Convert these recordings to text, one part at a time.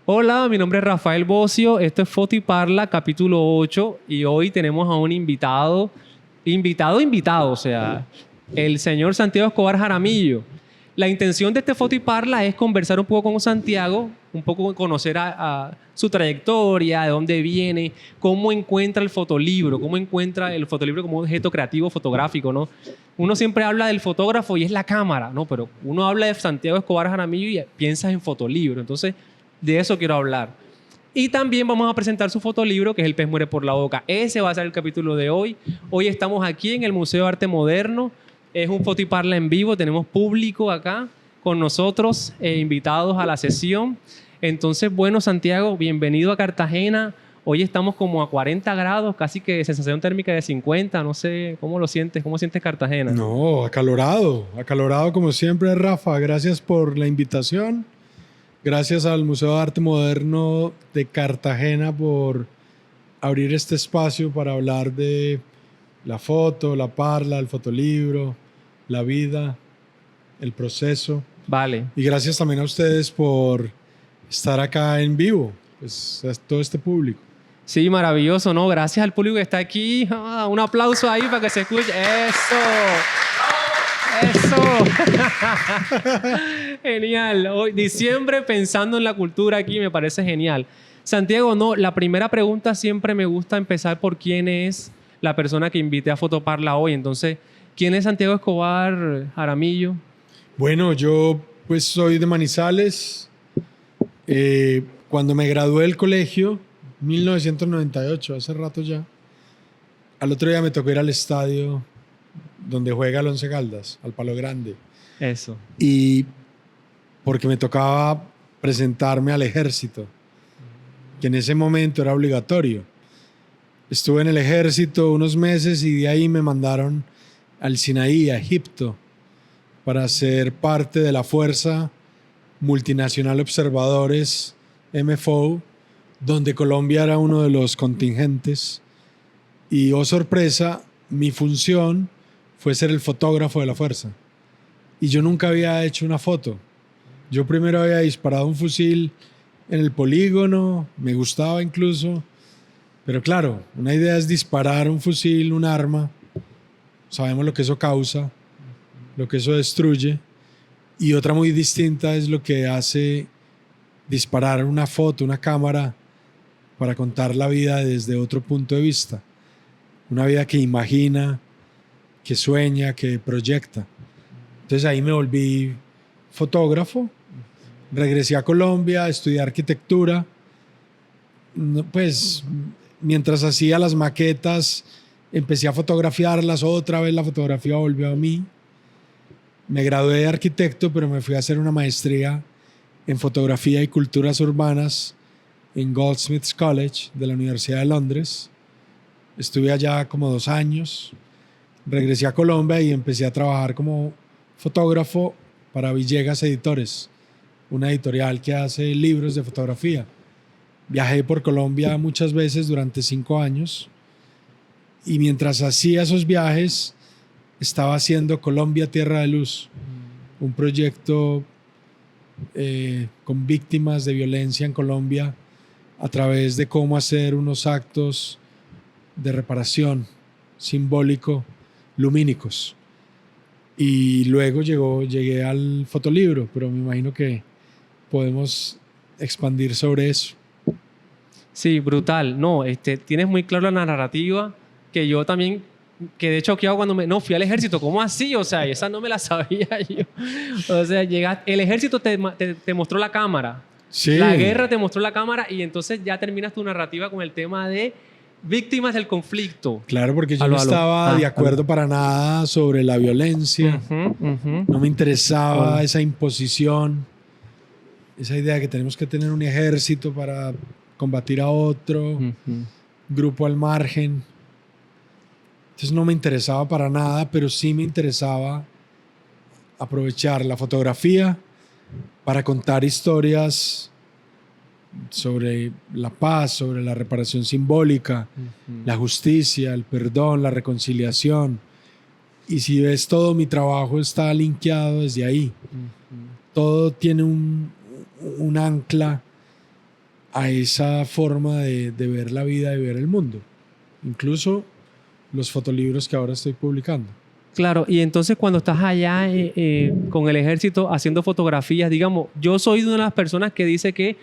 Hola, mi nombre es Rafael Bocio, esto es Foto y Parla, capítulo 8, y hoy tenemos a un invitado, o sea, el señor Santiago Escobar Jaramillo. La intención de este Foto y Parla es conversar un poco con Santiago, un poco conocer a su trayectoria, de dónde viene, cómo encuentra el fotolibro, cómo encuentra el fotolibro como objeto creativo fotográfico, ¿no? Uno siempre habla del fotógrafo y es la cámara, ¿no? Pero uno habla de Santiago Escobar Jaramillo y piensas en fotolibro. Entonces, de eso quiero hablar. Y también vamos a presentar su fotolibro, que es El pez muere por la boca. Ese va a ser el capítulo de hoy. Hoy estamos aquí en el Museo de Arte Moderno. Es un Foto y Parla en vivo. Tenemos público acá con nosotros, invitados a la sesión. Entonces, bueno, Santiago, bienvenido a Cartagena. Hoy estamos como a 40 grados, casi que sensación térmica de 50. No sé, ¿cómo lo sientes? ¿Cómo sientes Cartagena? No, acalorado como siempre, Rafa. Gracias por la invitación. Gracias al Museo de Arte Moderno de Cartagena por abrir este espacio para hablar de la foto, la parla, el fotolibro, la vida, el proceso. Vale. Y gracias también a ustedes por estar acá en vivo, pues a todo este público. Sí, maravilloso, ¿no? Gracias al público que está aquí. Un aplauso ahí para que se escuche. ¡Eso! ¡Eso! Genial. Hoy, diciembre pensando en la cultura aquí me parece genial. Santiago, no, la primera pregunta siempre me gusta empezar por quién es la persona que invité a Fotoparla hoy. Entonces, ¿quién es Santiago Escobar Jaramillo? Bueno, yo pues soy de Manizales. Cuando me gradué del colegio, 1998, hace rato ya, al otro día me tocó ir al estadio donde juega el Once Caldas, al Palo Grande. Eso. Y porque me tocaba presentarme al ejército, que en ese momento era obligatorio. Estuve en el ejército unos meses y de ahí me mandaron al Sinaí, a Egipto, para ser parte de la Fuerza Multinacional Observadores, MFO, donde Colombia era uno de los contingentes. Y, oh sorpresa, mi función fue ser el fotógrafo de la fuerza. Y yo nunca había hecho una foto. Yo primero había disparado un fusil en el polígono, me gustaba incluso. Pero claro, una idea es disparar un fusil, un arma. Sabemos lo que eso causa, lo que eso destruye. Y otra muy distinta es lo que hace disparar una foto, una cámara, para contar la vida desde otro punto de vista. Una vida que imagina, que sueña, que proyecta. Entonces ahí me volví fotógrafo. Regresé a Colombia, estudié arquitectura. Pues mientras hacía las maquetas, empecé a fotografiarlas. Otra vez la fotografía volvió a mí. Me gradué de arquitecto, pero me fui a hacer una maestría en fotografía y culturas urbanas en Goldsmiths College de la Universidad de Londres. Estuve allá como 2 años. Regresé a Colombia y empecé a trabajar como fotógrafo para Villegas Editores, una editorial que hace libros de fotografía. Viajé por Colombia muchas veces durante 5 años y mientras hacía esos viajes estaba haciendo Colombia Tierra de Luz, un proyecto con víctimas de violencia en Colombia a través de cómo hacer unos actos de reparación simbólico lumínicos. Y luego llegué al fotolibro, pero me imagino que podemos expandir sobre eso. Sí, brutal. No, tienes muy claro la narrativa que yo también quedé choqueado cuando no fui al ejército. ¿Cómo así? O sea, esa no me la sabía yo. O sea, el ejército te mostró la cámara. Sí. La guerra te mostró la cámara y entonces ya terminas tu narrativa con el tema de víctimas del conflicto. Claro, porque yo no estaba de acuerdo para nada sobre la violencia. No me interesaba esa imposición, esa idea de que tenemos que tener un ejército para combatir a otro, grupo al margen. Entonces no me interesaba para nada, pero sí me interesaba aprovechar la fotografía para contar historias sobre la paz, sobre la reparación simbólica, la justicia, el perdón, la reconciliación. Y si ves, todo mi trabajo está linkeado desde ahí. Todo tiene un ancla a esa forma de ver la vida, de ver el mundo. Incluso los fotolibros que ahora estoy publicando. Claro, y entonces cuando estás allá con el ejército haciendo fotografías, digamos, yo soy de una de las personas que dice que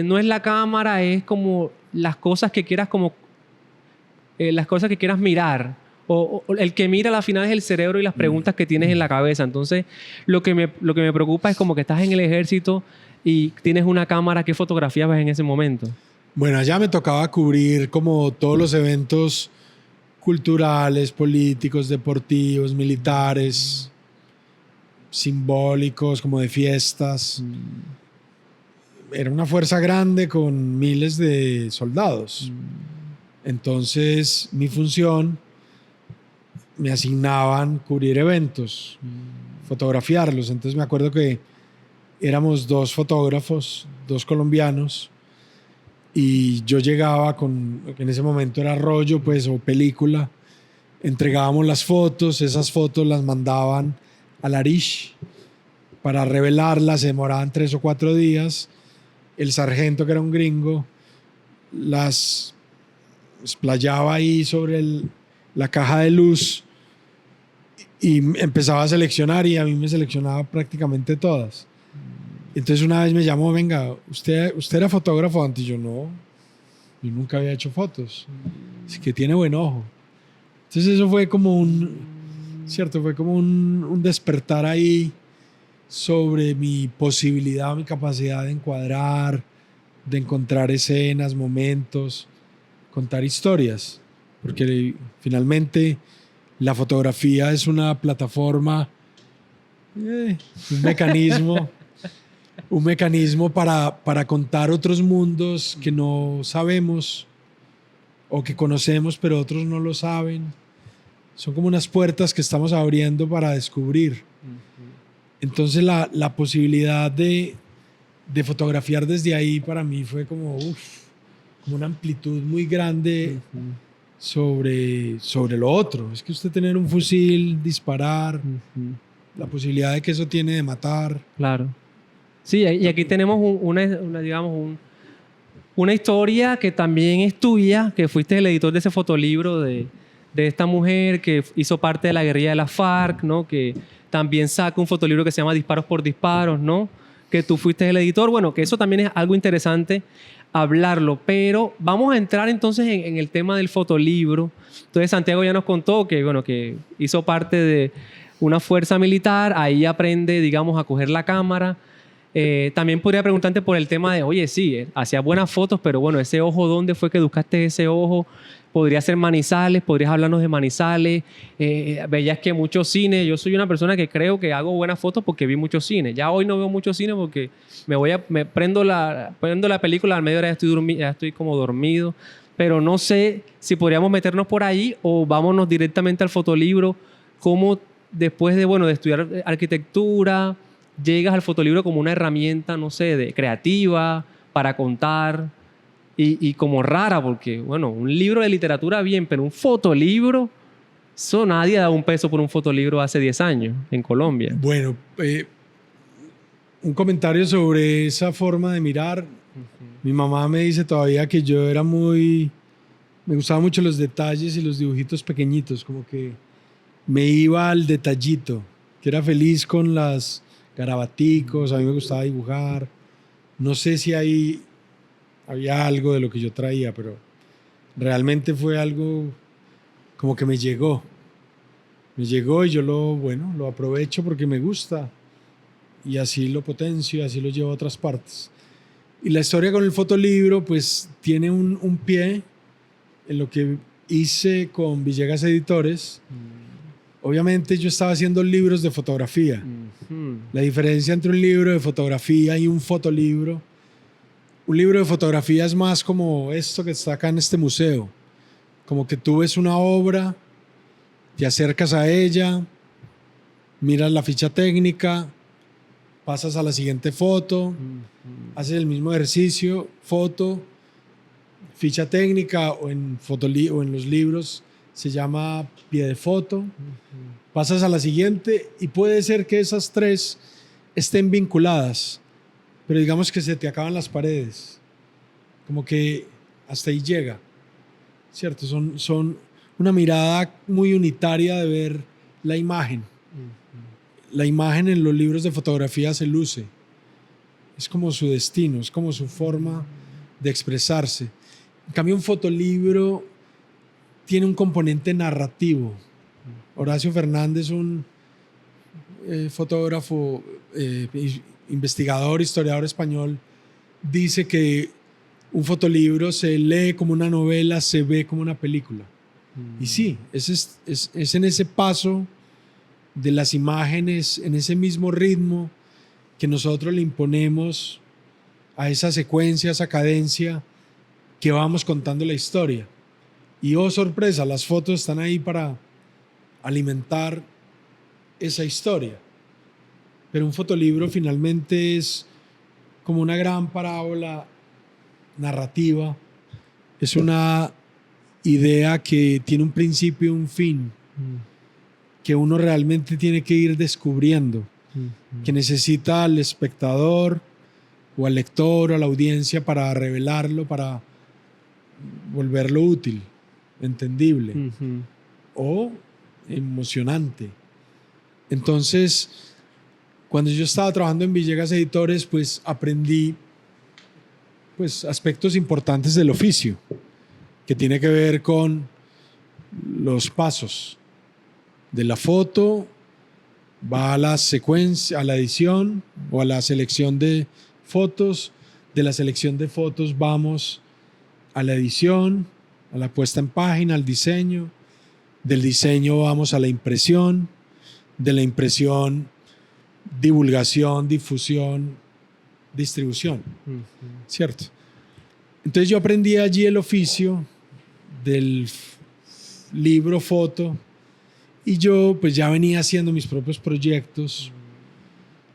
no es la cámara, es como las cosas que quieras las cosas que quieras mirar. O el que mira al final es el cerebro y las preguntas que tienes en la cabeza. Entonces, lo que me preocupa es como que estás en el ejército y tienes una cámara. ¿Qué fotografías ves en ese momento? Bueno, allá me tocaba cubrir como todos los eventos culturales, políticos, deportivos, militares, simbólicos, como de fiestas. Era una fuerza grande con miles de soldados. Entonces, mi función, me asignaban cubrir eventos, fotografiarlos. Entonces me acuerdo que éramos 2 fotógrafos, 2 colombianos, y yo llegaba en ese momento era rollo, pues, o película, entregábamos las fotos, esas fotos las mandaban al Arish para revelarlas, se demoraban 3 o 4 días, el sargento, que era un gringo, las explayaba ahí sobre la caja de luz y empezaba a seleccionar, y a mí me seleccionaba prácticamente todas. Entonces una vez me llamó, venga, ¿usted era fotógrafo antes? Yo no, yo nunca había hecho fotos. Es que tiene buen ojo. Entonces eso fue como ¿cierto? Fue como un despertar ahí sobre mi posibilidad, mi capacidad de encuadrar, de encontrar escenas, momentos, contar historias. Porque finalmente la fotografía es una plataforma, un mecanismo para contar otros mundos que no sabemos o que conocemos pero otros no lo saben. Son como unas puertas que estamos abriendo para descubrir. Entonces la posibilidad de fotografiar desde ahí para mí fue como una amplitud muy grande sobre lo otro. Es que usted tener un fusil, disparar, la posibilidad de que eso tiene de matar. Claro. Sí, y aquí tenemos una historia que también es tuya, que fuiste el editor de ese fotolibro de esta mujer que hizo parte de la guerrilla de la FARC, ¿no? Que también saca un fotolibro que se llama Disparos por Disparos, ¿no? Que tú fuiste el editor. Bueno, que eso también es algo interesante hablarlo, pero vamos a entrar entonces en el tema del fotolibro. Entonces Santiago ya nos contó que hizo parte de una fuerza militar, ahí aprende, digamos, a coger la cámara. También podría preguntarte por el tema de, oye, sí, hacías buenas fotos, pero bueno, ese ojo, ¿dónde fue que buscaste ese ojo? Podría ser Manizales, podrías hablarnos de Manizales. Veías que mucho cine. Yo soy una persona que creo que hago buenas fotos porque vi mucho cine. Ya hoy no veo mucho cine porque me prendo la película, al medio hora ya estoy como dormido. Pero no sé si podríamos meternos por ahí o vámonos directamente al fotolibro. ¿Cómo después de estudiar arquitectura llegas al fotolibro como una herramienta, no sé, creativa para contar? Y como rara, porque, un libro de literatura bien, pero un fotolibro, eso nadie da un peso por un fotolibro hace 10 años en Colombia. Bueno, un comentario sobre esa forma de mirar. Mi mamá me dice todavía que yo me gustaban mucho los detalles y los dibujitos pequeñitos, como que me iba al detallito, que era feliz con las garabaticos, a mí me gustaba dibujar. No sé si había algo de lo que yo traía, pero realmente fue algo como que me llegó y yo lo aprovecho porque me gusta y así lo potencio y así lo llevo a otras partes. Y la historia con el fotolibro pues tiene un pie en lo que hice con Villegas Editores. Obviamente yo estaba haciendo libros de fotografía. La diferencia entre un libro de fotografía y un fotolibro: un libro de fotografía es más como esto que está acá en este museo, como que tú ves una obra, te acercas a ella, miras la ficha técnica, pasas a la siguiente foto, haces el mismo ejercicio, foto, ficha técnica, o en los libros se llama pie de foto, pasas a la siguiente y puede ser que esas 3 estén vinculadas, pero digamos que se te acaban las paredes. como que hasta ahí llega, ¿cierto? Son una mirada muy unitaria de ver la imagen. La imagen en los libros de fotografía se luce. Es como su destino, es como su forma de expresarse. En cambio, un fotolibro tiene un componente narrativo. Horacio Fernández, un fotógrafo, investigador, historiador español, dice que un fotolibro se lee como una novela, se ve como una película. Y sí, es en ese paso de las imágenes, en ese mismo ritmo que nosotros le imponemos a esa secuencia, a esa cadencia, que vamos contando la historia. Y oh sorpresa, las fotos están ahí para alimentar esa historia. Pero un fotolibro finalmente es como una gran parábola narrativa. Es una idea que tiene un principio y un fin, que uno realmente tiene que ir descubriendo, que necesita al espectador o al lector o a la audiencia para revelarlo, para volverlo útil, entendible o emocionante. Entonces, cuando yo estaba trabajando en Villegas Editores, pues aprendí pues aspectos importantes del oficio, que tiene que ver con los pasos de la foto, va a la secuencia, a la edición o a la selección de fotos. De la selección de fotos vamos a la edición, a la puesta en página, al diseño. Del diseño vamos a la impresión. De la impresión, divulgación, difusión, distribución. ¿Cierto? Entonces yo aprendí allí el oficio del libro, foto, y yo pues ya venía haciendo mis propios proyectos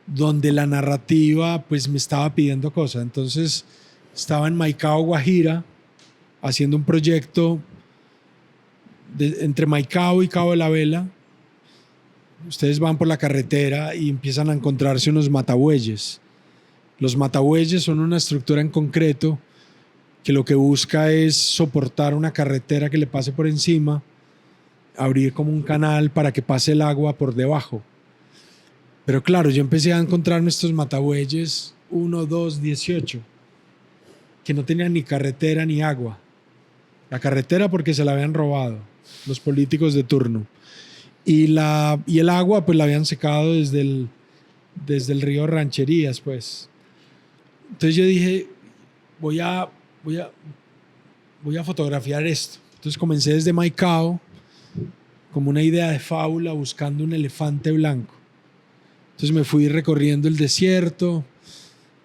donde la narrativa pues me estaba pidiendo cosas. Entonces estaba en Maicao, Guajira, haciendo un proyecto entre Maicao y Cabo de la Vela. Ustedes van por la carretera y empiezan a encontrarse unos matabueyes. Los matabueyes son una estructura en concreto que lo que busca es soportar una carretera que le pase por encima, abrir como un canal para que pase el agua por debajo. Pero claro, yo empecé a encontrarme estos matabueyes 1, 2, 18, que no tenían ni carretera ni agua. La carretera porque se la habían robado los políticos de turno. Y el agua pues la habían secado desde el río Rancherías, pues. Entonces yo dije, voy a fotografiar esto. Entonces comencé desde Maicao como una idea de fábula buscando un elefante blanco. Entonces me fui recorriendo el desierto,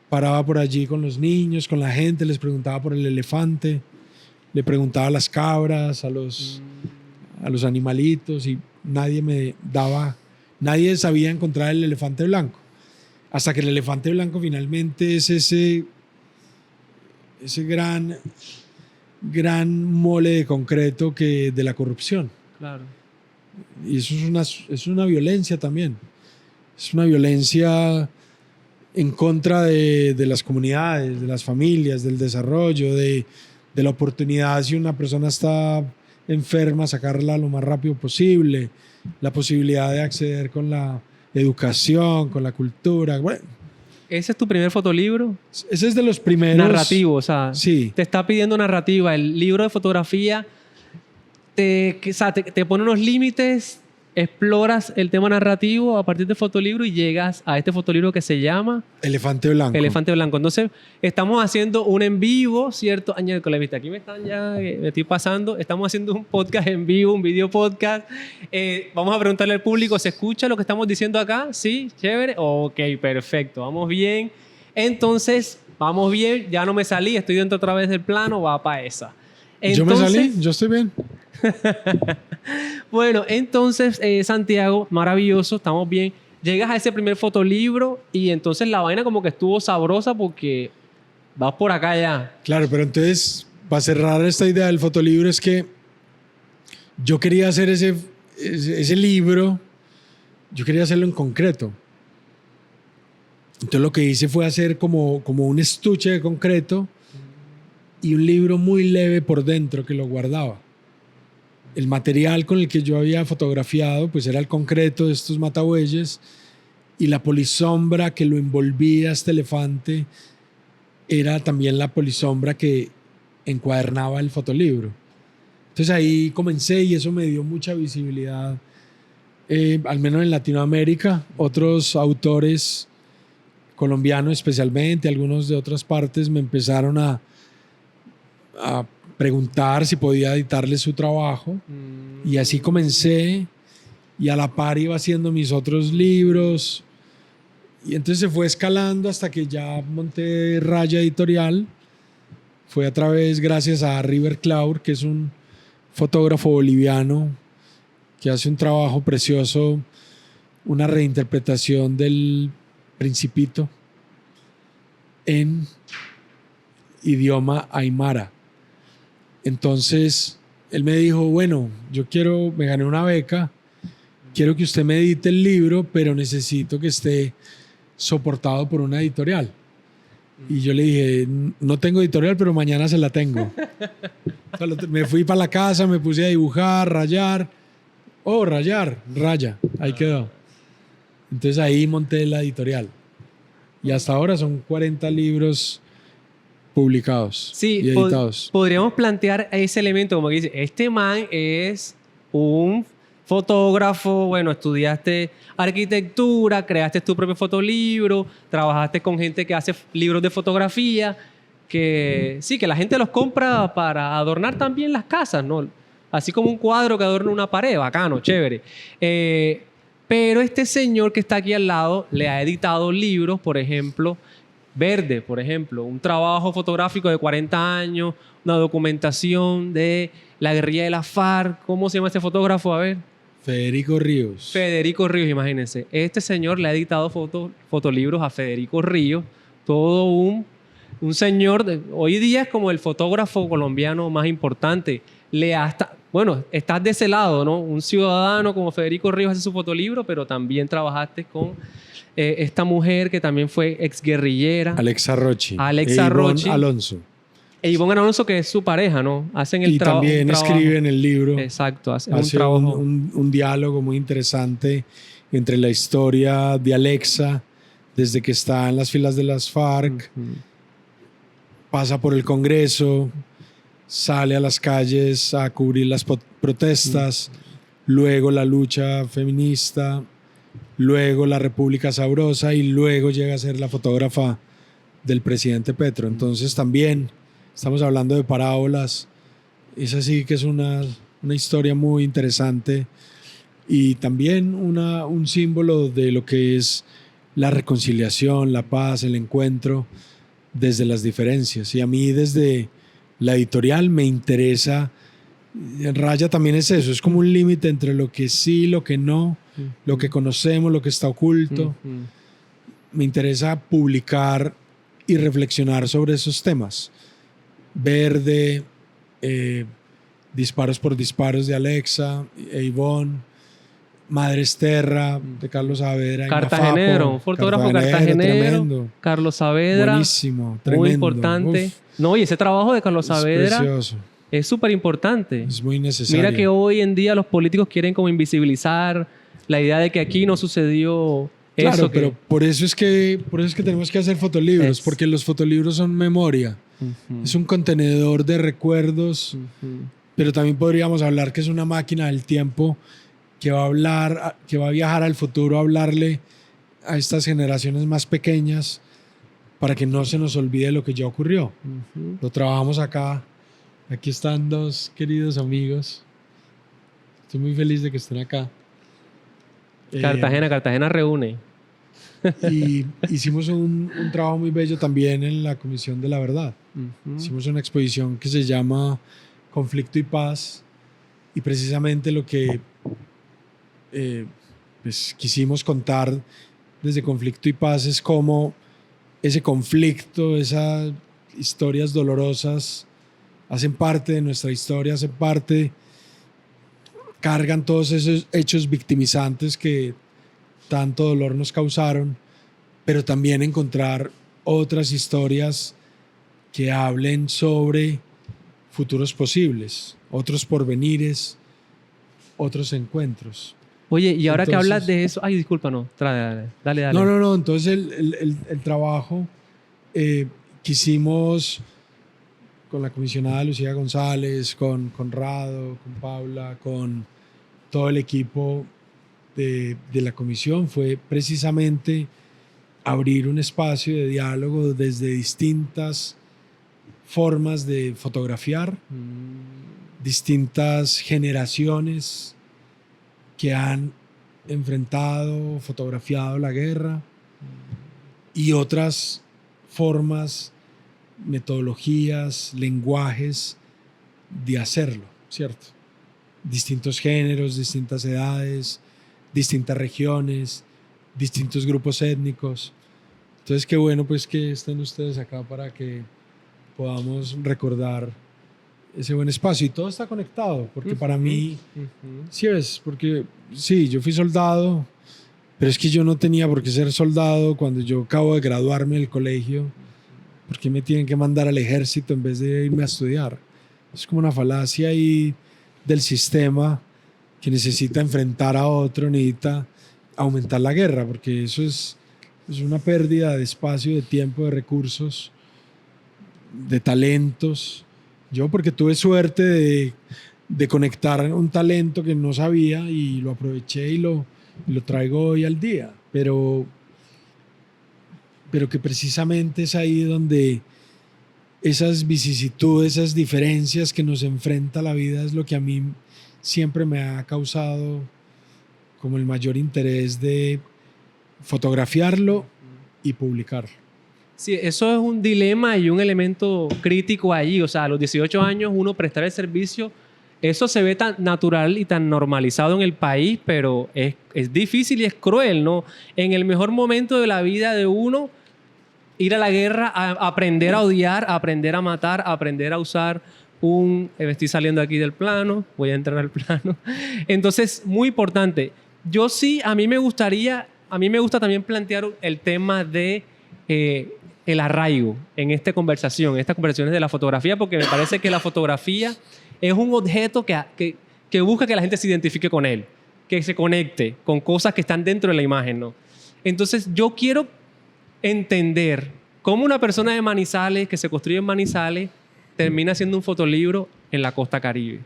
paraba por allí con los niños, con la gente, les preguntaba por el elefante, le preguntaba a las cabras, a los animalitos, y nadie sabía encontrar el elefante blanco. Hasta que el elefante blanco finalmente es ese gran mole de concreto de la corrupción. Claro. Y eso es una violencia también. Es una violencia en contra de las comunidades, de las familias, del desarrollo, de la oportunidad, si una persona está enferma, sacarla lo más rápido posible, la posibilidad de acceder con la educación, con la cultura. Bueno, ¿Ese es tu primer fotolibro? ese es de los primeros. Narrativo, o sea, sí. Te está pidiendo narrativa. El libro de fotografía te pone unos límites, exploras el tema narrativo a partir del fotolibro y llegas a este fotolibro que se llama Elefante Blanco. Elefante Blanco. Entonces, estamos haciendo un en vivo, ¿cierto? Añércoles, ¿viste? Aquí me estoy pasando. Estamos haciendo un podcast en vivo, un video podcast. Vamos a preguntarle al público, ¿se escucha lo que estamos diciendo acá? ¿Sí? ¿Chévere? Ok, perfecto. Vamos bien. Entonces, vamos bien. Ya no me salí, estoy dentro otra vez del plano, va para esa. Entonces, yo me salí, yo estoy bien. Bueno, entonces, Santiago, maravilloso, estamos bien. Llegas a ese primer fotolibro y entonces la vaina como que estuvo sabrosa porque vas por acá ya. Claro, pero entonces, para cerrar esta idea del fotolibro, es que yo quería hacer ese libro, yo quería hacerlo en concreto. Entonces lo que hice fue hacer como un estuche de concreto y un libro muy leve por dentro que lo guardaba. El material con el que yo había fotografiado pues era el concreto de estos matabueyes, y la polisombra que lo envolvía este elefante era también la polisombra que encuadernaba el fotolibro. Entonces ahí comencé y eso me dio mucha visibilidad, al menos en Latinoamérica. Otros autores colombianos especialmente, algunos de otras partes, me empezaron a preguntar si podía editarles su trabajo, y así comencé, y a la par iba haciendo mis otros libros, y entonces se fue escalando hasta que ya monté Raya Editorial. Fue a través, gracias a River Cloud, que es un fotógrafo boliviano que hace un trabajo precioso, una reinterpretación del Principito en idioma aymara. Entonces él me dijo, bueno, me gané una beca, quiero que usted me edite el libro, pero necesito que esté soportado por una editorial. Y yo le dije, no tengo editorial, pero mañana se la tengo. Me fui para la casa, me puse a dibujar, rayar. Raya, ahí quedó. Entonces ahí monté la editorial. Y hasta ahora son 40 libros publicados y editados. Podríamos plantear ese elemento como que dice, este man es un fotógrafo, bueno, estudiaste arquitectura, creaste tu propio fotolibro, trabajaste con gente que hace libros de fotografía, que sí, que la gente los compra para adornar también las casas, ¿no? Así como un cuadro que adorna una pared, bacano, chévere. Pero este señor que está aquí al lado le ha editado libros, por ejemplo, Verde, por ejemplo, un trabajo fotográfico de 40 años, una documentación de la guerrilla de la FARC. ¿Cómo se llama este fotógrafo? A ver. Federico Ríos. Federico Ríos, imagínense. Este señor le ha editado fotolibros a Federico Ríos, todo un señor, hoy día es como el fotógrafo colombiano más importante. Bueno, estás de ese lado, ¿no? Un ciudadano como Federico Ríos hace su fotolibro, pero también trabajaste con esta mujer que también fue exguerrillera. Alexa Rochi. Ivonne Alonso. Ivonne Alonso, que es su pareja, ¿no? Hacen el trabajo. Y también escribe en el libro. Exacto, hace un trabajo. Un diálogo muy interesante entre la historia de Alexa, desde que está en las filas de las FARC, pasa por el Congreso, sale a las calles a cubrir las protestas, luego la lucha feminista, luego la República Sabrosa, y luego llega a ser la fotógrafa del presidente Petro. Entonces también estamos hablando de parábolas. Es así que es una historia muy interesante, y también un símbolo de lo que es la reconciliación, la paz, el encuentro desde las diferencias. Y a mí desde la editorial me interesa, Raya también es eso, es como un límite entre lo que sí, lo que no, lo que conocemos, lo que está oculto. Me interesa publicar y reflexionar sobre esos temas. Verde, Disparos por Disparos de Alexa e Ivonne, Madres Terra de Carlos Saavedra. Cartagenero, un fotógrafo cartagenero. Tremendo. Carlos Saavedra. Buenísimo, tremendo. Muy importante. Uf. No, y ese trabajo de Carlos Saavedra es súper importante. Es muy necesario. Mira que hoy en día los políticos quieren como invisibilizar la idea de que aquí no sucedió eso. Claro, pero por eso es que tenemos que hacer fotolibros, porque los fotolibros son memoria. Es un contenedor de recuerdos, pero también podríamos hablar que es una máquina del tiempo que va a viajar al futuro a hablarle a estas generaciones más pequeñas para que no se nos olvide lo que ya ocurrió. Lo trabajamos acá. Aquí están dos queridos amigos. Estoy muy feliz de que estén acá. Cartagena reúne. Y hicimos un trabajo muy bello también en la Comisión de la Verdad. Hicimos una exposición que se llama Conflicto y Paz, y precisamente lo que pues quisimos contar desde Conflicto y Paz es cómo ese conflicto, esas historias dolorosas hacen parte de nuestra historia, cargan todos esos hechos victimizantes que tanto dolor nos causaron, pero también encontrar otras historias que hablen sobre futuros posibles, otros porvenires, otros encuentros. Oye, y ahora que Entonces, hablas de eso... Ay, disculpa, no. Dale. No. Entonces el trabajo quisimos con la comisionada Lucía González, con Conrado, con Paula, con todo el equipo de la comisión fue precisamente abrir un espacio de diálogo desde distintas formas de fotografiar, distintas generaciones que han enfrentado, fotografiado la guerra y otras formas, metodologías, lenguajes de hacerlo, ¿cierto? Distintos géneros, distintas edades, distintas regiones, distintos grupos étnicos. Entonces, qué bueno pues que estén ustedes acá para que podamos recordar ese buen espacio. Y todo está conectado, porque para mí, sí ves, porque sí, yo fui soldado, pero es que yo no tenía por qué ser soldado cuando yo acabo de graduarme del colegio. ¿Por qué me tienen que mandar al ejército en vez de irme a estudiar? Es como una falacia ahí del sistema que necesita enfrentar a otro, necesita aumentar la guerra, porque eso es una pérdida de espacio, de tiempo, de recursos, de talentos. Yo porque tuve suerte de conectar un talento que no sabía y lo aproveché y lo traigo hoy al día, pero que precisamente es ahí donde esas vicisitudes, esas diferencias que nos enfrenta la vida es lo que a mí siempre me ha causado como el mayor interés de fotografiarlo y publicarlo. Sí, eso es un dilema y un elemento crítico allí. O sea, a los 18 años uno prestar el servicio, eso se ve tan natural y tan normalizado en el país, pero es difícil y es cruel, ¿no? En el mejor momento de la vida de uno, ir a la guerra, a aprender a odiar, a aprender a matar, a aprender a usar estoy saliendo aquí del plano, voy a entrar al plano. Entonces, muy importante. Yo sí, a mí me gusta también plantear el tema de el arraigo en estas conversaciones de la fotografía, porque me parece que la fotografía es un objeto que busca que la gente se identifique con él, que se conecte con cosas que están dentro de la imagen, ¿no? Entonces, yo quiero entender cómo una persona de Manizales, que se construye en Manizales, termina haciendo un fotolibro en la costa Caribe.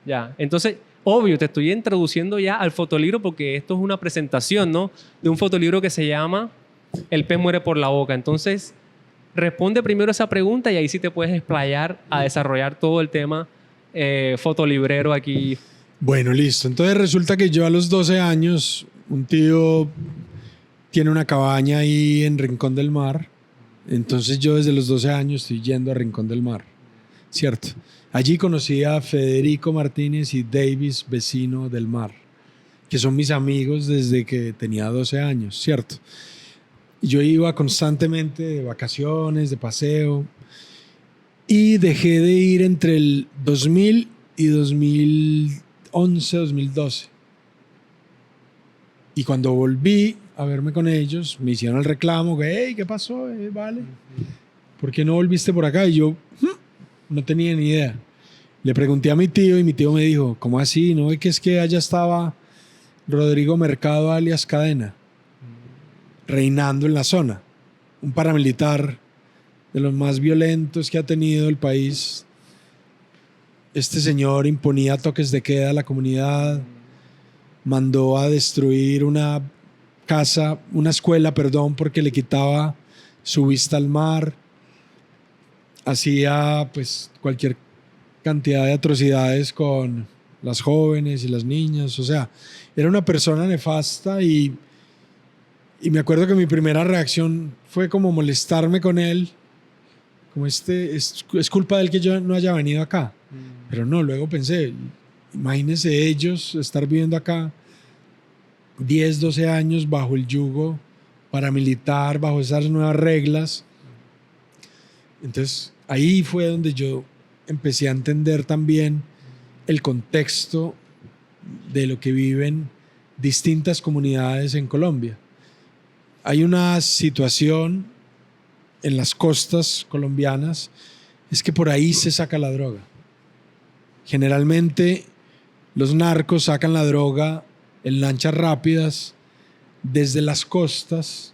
Ya. Entonces, obvio, te estoy introduciendo ya al fotolibro porque esto es una presentación, ¿no? De un fotolibro que se llama El pez muere por la boca. Entonces, responde primero esa pregunta y ahí sí te puedes explayar a desarrollar todo el tema fotolibrero aquí. Bueno, listo. Entonces resulta que yo a los 12 años, un tío tiene una cabaña ahí en Rincón del Mar. Entonces yo desde los 12 años estoy yendo a Rincón del Mar, ¿cierto? Allí conocí a Federico Martínez y Davis Vecino del Mar, que son mis amigos desde que tenía 12 años, ¿cierto? Yo iba constantemente de vacaciones, de paseo, y dejé de ir entre el 2000 y 2011, 2012. Y cuando volví a verme con ellos, me hicieron el reclamo, que, hey, ¿qué pasó? Vale, ¿por qué no volviste por acá? Y yo no tenía ni idea. Le pregunté a mi tío y mi tío me dijo, ¿cómo así? ¿No ve que es que allá estaba Rodrigo Mercado alias Cadena, reinando en la zona? Un paramilitar de los más violentos que ha tenido el país. Este señor imponía toques de queda a la comunidad, mandó a destruir una escuela, porque le quitaba su vista al mar, hacía pues cualquier cantidad de atrocidades con las jóvenes y las niñas, o sea, era una persona nefasta y me acuerdo que mi primera reacción fue como molestarme con él, como es culpa de él que yo no haya venido acá, pero no, luego pensé, imagínense ellos estar viviendo acá 10, 12 años bajo el yugo paramilitar, bajo esas nuevas reglas. Entonces ahí fue donde yo empecé a entender también el contexto de lo que viven distintas comunidades en Colombia. Hay una situación en las costas colombianas es que por ahí se saca la droga. Generalmente los narcos sacan la droga en lanchas rápidas desde las costas.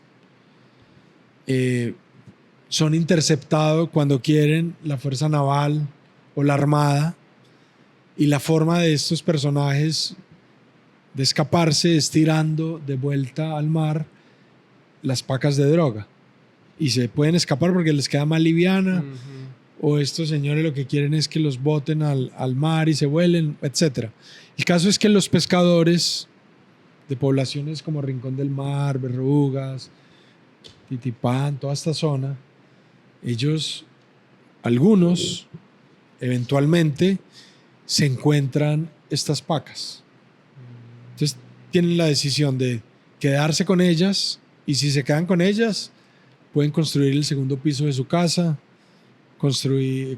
Son interceptados cuando quieren la Fuerza Naval o la Armada, y la forma de estos personajes de escaparse es tirando de vuelta al mar las pacas de droga, y se pueden escapar porque les queda más liviana, o estos señores lo que quieren es que los boten al mar y se vuelen, etc. El caso es que los pescadores de poblaciones como Rincón del Mar, Berrugas, Titipán, toda esta zona, ellos, algunos, eventualmente se encuentran estas pacas. Entonces tienen la decisión de quedarse con ellas, y si se quedan con ellas pueden construir el segundo piso de su casa,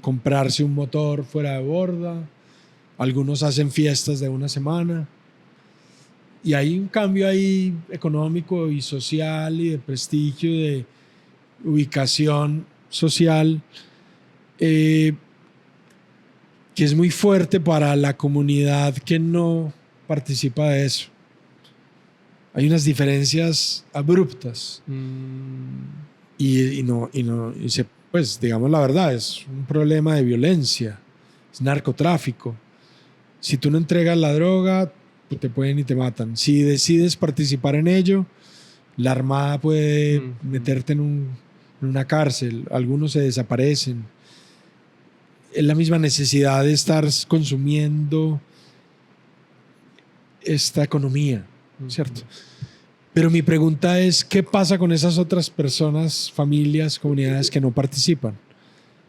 comprarse un motor fuera de borda. Algunos hacen fiestas de una semana, y hay un cambio ahí económico y social y de prestigio, de ubicación social, que es muy fuerte para la comunidad que no participa de eso. Hay unas diferencias abruptas. Pues digamos la verdad, es un problema de violencia, es narcotráfico. Si tú no entregas la droga, pues te pueden y te matan. Si decides participar en ello, la Armada puede meterte en una cárcel. Algunos se desaparecen. Es la misma necesidad de estar consumiendo esta economía, ¿cierto? Pero mi pregunta es, ¿qué pasa con esas otras personas, familias, comunidades que no participan?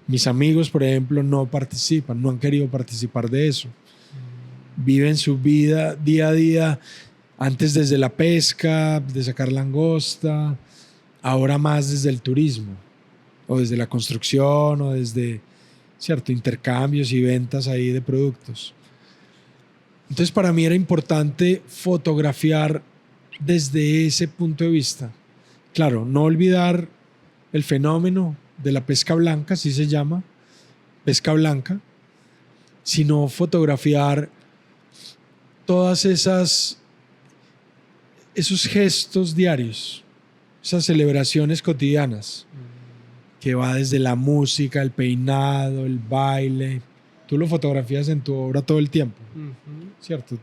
Mis amigos, por ejemplo, no participan, no han querido participar de eso. Viven su vida día a día, antes desde la pesca, de sacar langosta, ahora más desde el turismo, o desde la construcción, o desde, ¿cierto?, intercambios y ventas ahí de productos. Entonces, para mí era importante fotografiar desde ese punto de vista. Claro, no olvidar el fenómeno de la pesca blanca, así se llama, pesca blanca, sino fotografiar todas esos gestos diarios, esas celebraciones cotidianas, que va desde la música, el peinado, el baile. Tú lo fotografías en tu obra todo el tiempo, ¿cierto?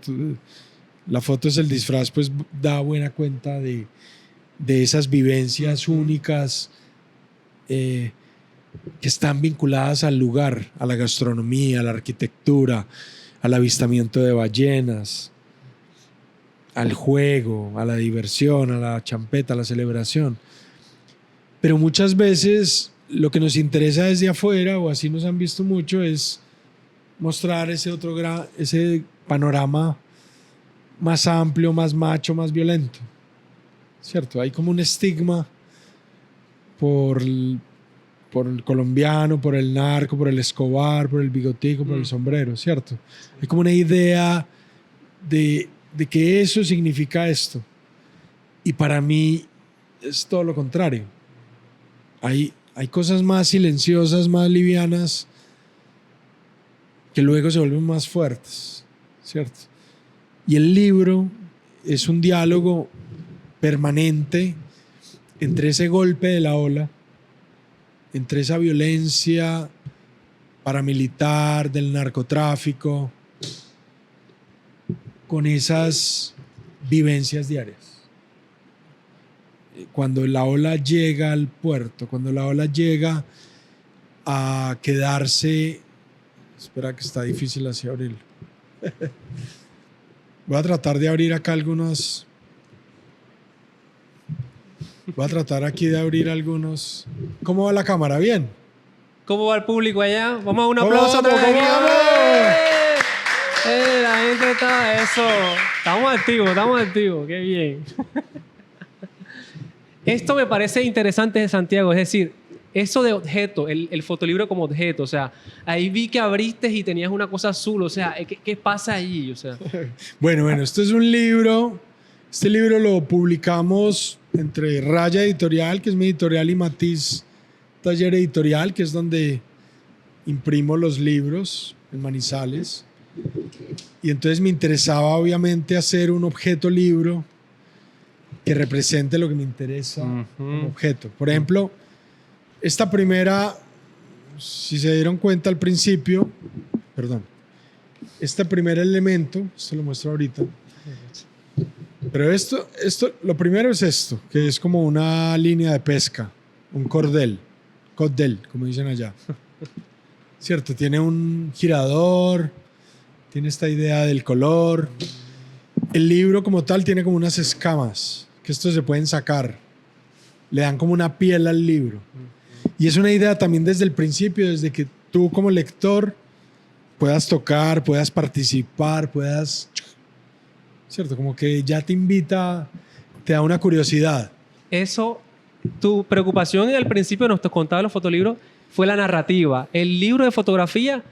La foto es el disfraz, pues da buena cuenta de esas vivencias únicas que están vinculadas al lugar, a la gastronomía, a la arquitectura, al avistamiento de ballenas, al juego, a la diversión, a la champeta, a la celebración. Pero muchas veces lo que nos interesa desde afuera, o así nos han visto mucho, es mostrar ese panorama más amplio, más macho, más violento, ¿cierto? Hay como un estigma por el colombiano, por el narco, por el Escobar, por el bigotico, por el sombrero, ¿cierto? Hay como una idea de que eso significa esto. Y para mí es todo lo contrario. Hay cosas más silenciosas, más livianas, que luego se vuelven más fuertes, ¿cierto? Y el libro es un diálogo permanente entre ese golpe de la ola, entre esa violencia paramilitar del narcotráfico, con esas vivencias diarias. Cuando la ola llega al puerto, cuando la ola llega a quedarse... Espera, que está difícil así abrirlo. Voy a tratar de abrir acá algunos... Voy a tratar aquí de abrir algunos... ¿Cómo va la cámara? ¿Bien? ¿Cómo va el público allá? Vamos a un aplauso. ¿Cómo vamos? La gente está... Eso. Estamos activos. Qué bien. Esto me parece interesante de Santiago. Es decir, eso de objeto, el fotolibro como objeto. O sea, ahí vi que abriste y tenías una cosa azul. O sea, ¿qué pasa allí? O sea... Bueno, esto es un libro. Este libro lo publicamos entre Raya Editorial, que es mi editorial, y Matiz taller editorial, que es donde imprimo los libros en Manizales. Y entonces me interesaba obviamente hacer un objeto libro que represente lo que me interesa como objeto. Por ejemplo, esta primera, si se dieron cuenta al principio, perdón, este primer elemento, esto lo muestro ahorita, pero esto, lo primero es esto, que es como una línea de pesca, un cordel, como dicen allá. Cierto, tiene un girador, tiene esta idea del color. El libro como tal tiene como unas escamas, que estos se pueden sacar, le dan como una piel al libro. Y es una idea también desde el principio, desde que tú como lector puedas tocar, puedas participar, puedas... ¿Cierto? Como que ya te invita, te da una curiosidad. Eso, tu preocupación al principio nos contaba los fotolibros fue la narrativa. El libro de fotografía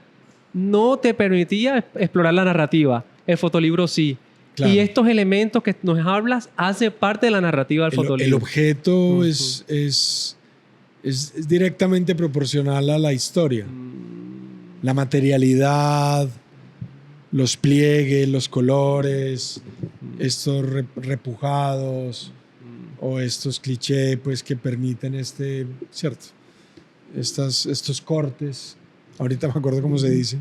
no te permitía explorar la narrativa. El fotolibro sí. Claro. Y estos elementos que nos hablas hacen parte de la narrativa del fotolibro. El objeto es directamente proporcional a la historia. La materialidad, los pliegues, los colores, estos repujados o estos clichés pues, que permiten ¿cierto? Estos cortes, ahorita me acuerdo cómo se dice,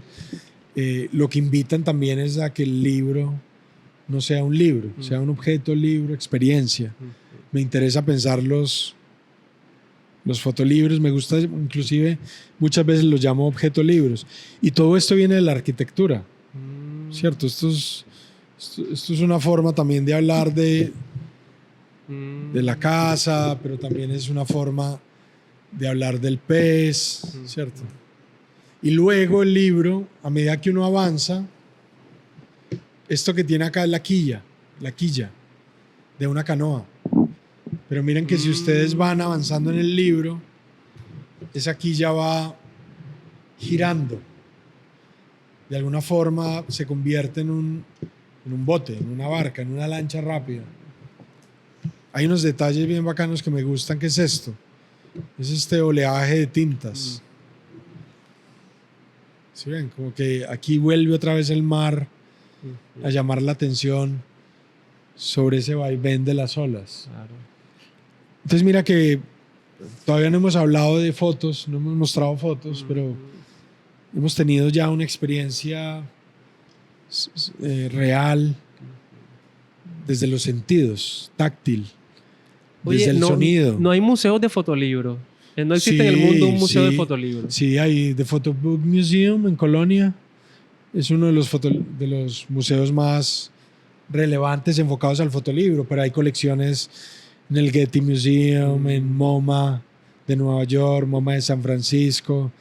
lo que invitan también es a que el libro no sea un libro, sea un objeto, libro, experiencia. Me interesa pensar los fotolibros, me gusta inclusive, muchas veces los llamo objeto libros. Y todo esto viene de la arquitectura, ¿cierto? Esto es una forma también de hablar de la casa, pero también es una forma de hablar del pez, ¿cierto? Y luego el libro, a medida que uno avanza, esto que tiene acá es la quilla de una canoa. Pero miren que si ustedes van avanzando en el libro, esa quilla va girando. De alguna forma se convierte en un bote, en una barca, en una lancha rápida. Hay unos detalles bien bacanos que me gustan, que es esto. Es este oleaje de tintas. ¿Sí ven? Como que aquí vuelve otra vez el mar a llamar la atención sobre ese vaivén de las olas. Claro. Entonces mira que todavía no hemos hablado de fotos, no hemos mostrado fotos, pero hemos tenido ya una experiencia real desde los sentidos, táctil, desde el sonido. No hay museos de fotolibros. No existe en el mundo un museo de fotolibros. Sí, hay The Photo Book Museum en Colonia. Es uno de los museos más relevantes enfocados al fotolibro, pero hay colecciones en el Getty Museum, en MoMA de Nueva York, MoMA de San Francisco,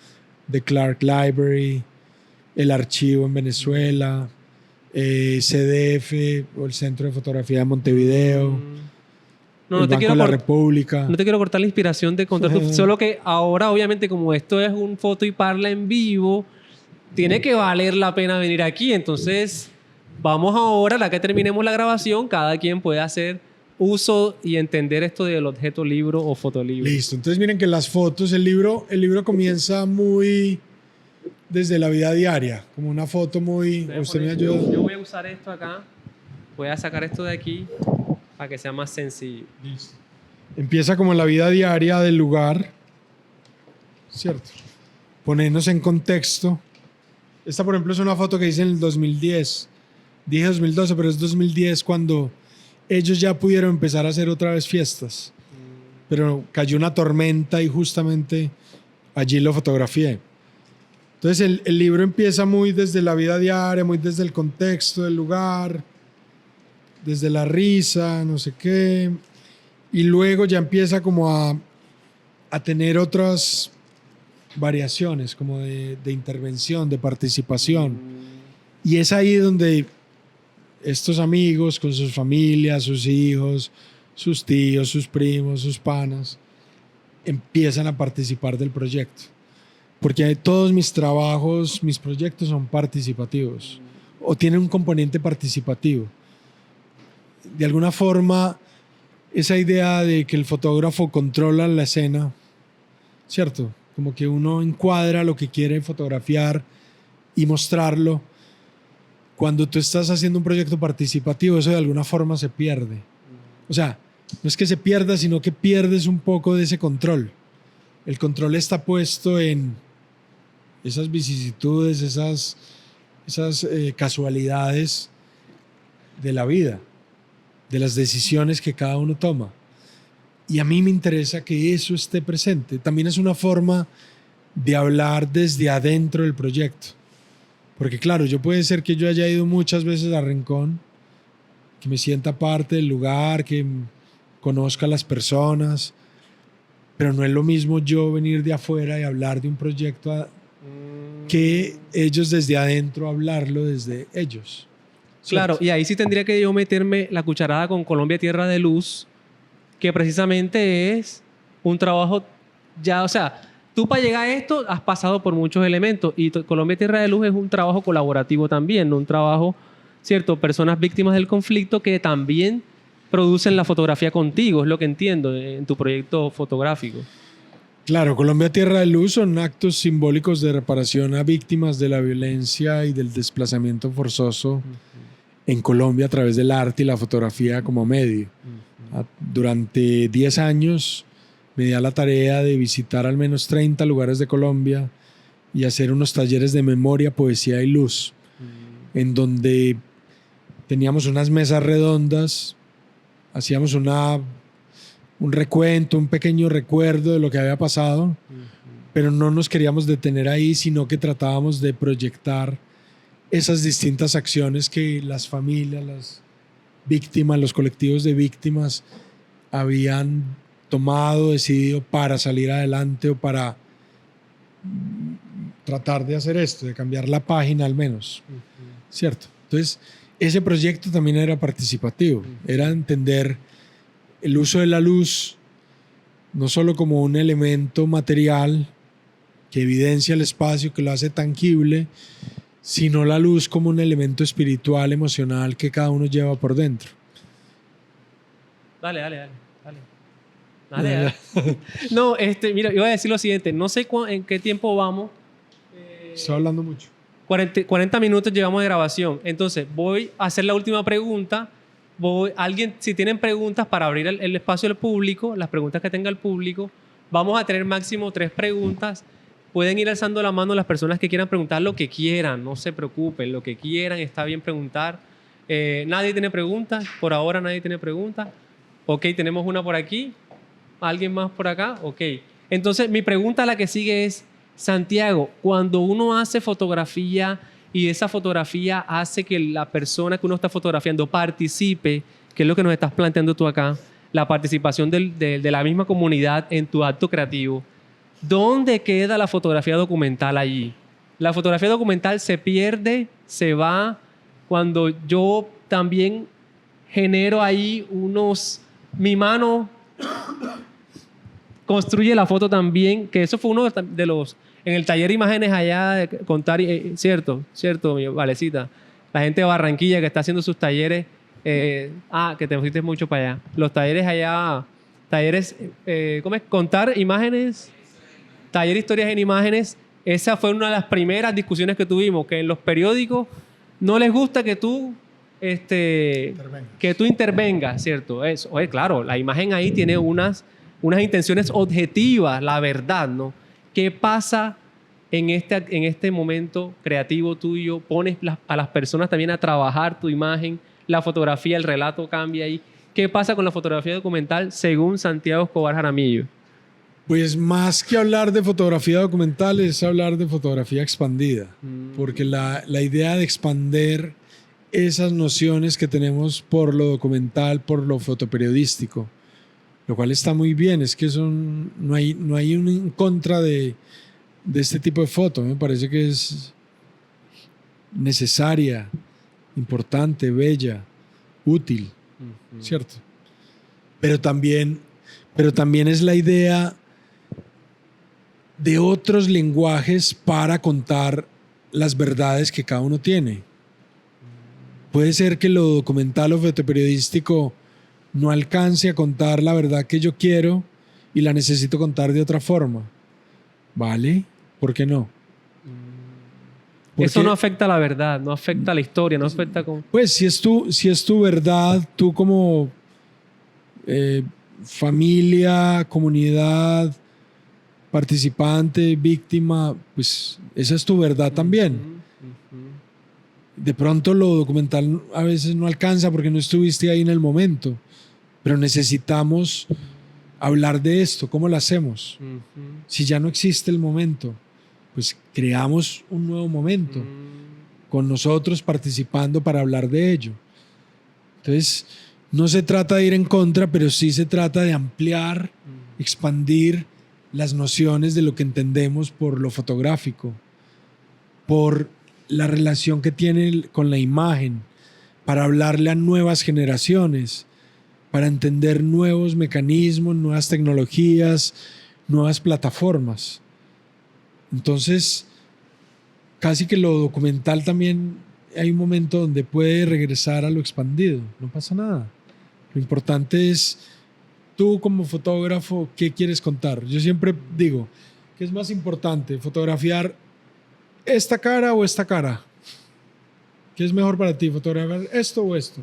The Clark Library, el Archivo en Venezuela, CDF o el Centro de Fotografía de Montevideo, el Banco de la República. No te quiero cortar la inspiración de contar solo que ahora obviamente como esto es un foto y parla en vivo, tiene que valer la pena venir aquí. Entonces vamos ahora, la que terminemos la grabación, cada quien puede hacer uso y entender esto del objeto libro o fotolibro. Listo, entonces miren que las fotos, el libro comienza muy desde la vida diaria, como una foto muy... Usted me ayuda. Yo voy a usar esto acá, voy a sacar esto de aquí para que sea más sencillo. Listo. Empieza como la vida diaria del lugar, ¿cierto? Ponernos en contexto. Esta, por ejemplo, es una foto que hice en el 2010. Dije 2012, pero es 2010 cuando ellos ya pudieron empezar a hacer otra vez fiestas. Pero cayó una tormenta y justamente allí lo fotografié. Entonces el libro empieza muy desde la vida diaria, muy desde el contexto del lugar, desde la risa, no sé qué. Y luego ya empieza como a tener otras variaciones, como de intervención, de participación. Y es ahí donde estos amigos con sus familias, sus hijos, sus tíos, sus primos, sus panas, empiezan a participar del proyecto. Porque todos mis trabajos, mis proyectos son participativos o tienen un componente participativo. De alguna forma, esa idea de que el fotógrafo controla la escena ¿cierto? Como que uno encuadra lo que quiere fotografiar y mostrarlo. Cuando tú estás haciendo un proyecto participativo, eso de alguna forma se pierde. O sea, no es que se pierda, sino que pierdes un poco de ese control. El control está puesto en esas vicisitudes, esas casualidades de la vida, de las decisiones que cada uno toma. Y a mí me interesa que eso esté presente. También es una forma de hablar desde adentro del proyecto. Porque claro, puede ser que yo haya ido muchas veces a Rincón, que me sienta parte del lugar, que conozca a las personas, pero no es lo mismo yo venir de afuera y hablar de un proyecto que ellos desde adentro hablarlo desde ellos. Claro, ¿cierto? y ahí sí tendría que yo meterme la cucharada con Colombia Tierra de Luz, que precisamente es un trabajo ya, o sea, tú para llegar a esto has pasado por muchos elementos y Colombia Tierra de Luz es un trabajo colaborativo también, ¿no? Un trabajo, ¿cierto? Personas víctimas del conflicto que también producen la fotografía contigo, es lo que entiendo en tu proyecto fotográfico. Claro, Colombia Tierra de Luz son actos simbólicos de reparación a víctimas de la violencia y del desplazamiento forzoso en Colombia a través del arte y la fotografía como medio. Durante 10 años me di a la tarea de visitar al menos 30 lugares de Colombia y hacer unos talleres de memoria, poesía y luz, en donde teníamos unas mesas redondas, hacíamos un recuento, un pequeño recuerdo de lo que había pasado, pero no nos queríamos detener ahí, sino que tratábamos de proyectar esas distintas acciones que las familias, las víctimas, los colectivos de víctimas habían tomado, decidido para salir adelante o para tratar de hacer esto, de cambiar la página al menos, ¿cierto? Entonces, ese proyecto también era participativo, era entender el uso de la luz no solo como un elemento material que evidencia el espacio, que lo hace tangible, sino la luz como un elemento espiritual, emocional que cada uno lleva por dentro. Dale. No, mira, iba a decir lo siguiente, no sé en qué tiempo vamos. Estoy hablando mucho. 40 minutos llevamos de grabación. Entonces, voy a hacer la última pregunta. Alguien, si tienen preguntas para abrir el espacio al público, las preguntas que tenga el público, vamos a tener máximo 3 preguntas. Pueden ir alzando la mano las personas que quieran preguntar lo que quieran, no se preocupen, lo que quieran, está bien preguntar. Nadie tiene preguntas, por ahora nadie tiene preguntas. Ok, tenemos una por aquí. ¿Alguien más por acá? Ok. Entonces, mi pregunta, la que sigue es, Santiago, cuando uno hace fotografía y esa fotografía hace que la persona que uno está fotografiando participe, que es lo que nos estás planteando tú acá, la participación de la misma comunidad en tu acto creativo, ¿dónde queda la fotografía documental allí? La fotografía documental se pierde, se va, cuando yo también genero ahí mi mano construye la foto también, que eso fue uno de los, en el taller de imágenes allá de contar, cierto, mi Valecita, la gente de Barranquilla que está haciendo sus talleres, que te fuiste mucho para allá, los talleres allá, ¿cómo es? Contar imágenes, taller de historias en imágenes, esa fue una de las primeras discusiones que tuvimos, que en los periódicos no les gusta que tú intervengas, ¿cierto? Oye, claro, la imagen ahí tiene unas intenciones objetivas, la verdad, ¿no? ¿Qué pasa en este momento creativo tuyo? Pones a las personas también a trabajar tu imagen, la fotografía, el relato cambia ahí. ¿Qué pasa con la fotografía documental según Santiago Escobar Jaramillo? Pues más que hablar de fotografía documental es hablar de fotografía expandida, porque la idea de expander esas nociones que tenemos por lo documental, por lo fotoperiodístico, lo cual está muy bien, es que no hay un en contra de este tipo de foto, me parece que es necesaria, importante, bella, útil, ¿cierto? Pero también es la idea de otros lenguajes para contar las verdades que cada uno tiene. Puede ser que lo documental o fotoperiodístico no alcance a contar la verdad que yo quiero y la necesito contar de otra forma. ¿Vale? ¿Por qué no? Eso Porque, no afecta a la verdad, no afecta a la historia, no afecta con... pues, si es tu verdad, tú como familia, comunidad, participante, víctima, pues esa es tu verdad también. De pronto lo documental a veces no alcanza porque no estuviste ahí en el momento, pero necesitamos hablar de esto. ¿Cómo lo hacemos? Si ya no existe el momento, pues creamos un nuevo momento con nosotros participando para hablar de ello. Entonces, no se trata de ir en contra, pero sí se trata de ampliar, expandir las nociones de lo que entendemos por lo fotográfico, por la relación que tiene con la imagen, para hablarle a nuevas generaciones, para entender nuevos mecanismos, nuevas tecnologías, nuevas plataformas. Entonces, casi que lo documental también hay un momento donde puede regresar a lo expandido, no pasa nada. Lo importante es tú como fotógrafo, ¿qué quieres contar? Yo siempre digo, ¿qué es más importante? ¿Fotografiar esta cara o esta cara? ¿Qué es mejor para ti? ¿Fotografiar esto o esto?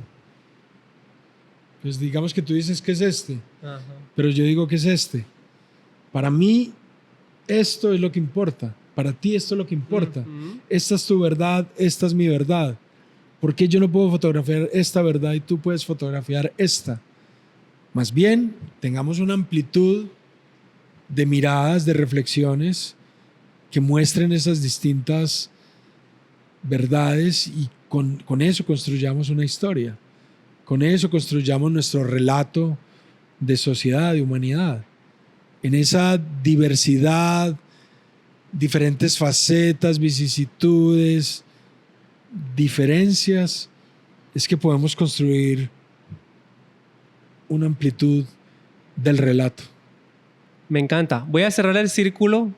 Pues digamos que tú dices que es este, Ajá. pero yo digo que es este. Para mí, esto es lo que importa. Para ti, esto es lo que importa. Esta es tu verdad, esta es mi verdad. ¿Por qué yo no puedo fotografiar esta verdad y tú puedes fotografiar esta? Más bien, tengamos una amplitud de miradas, de reflexiones que muestren esas distintas verdades y con eso construyamos una historia. Con eso construyamos nuestro relato de sociedad, de humanidad. En esa diversidad, diferentes facetas, vicisitudes, diferencias, es que podemos construir una amplitud del relato. Me encanta. Voy a cerrar el círculo.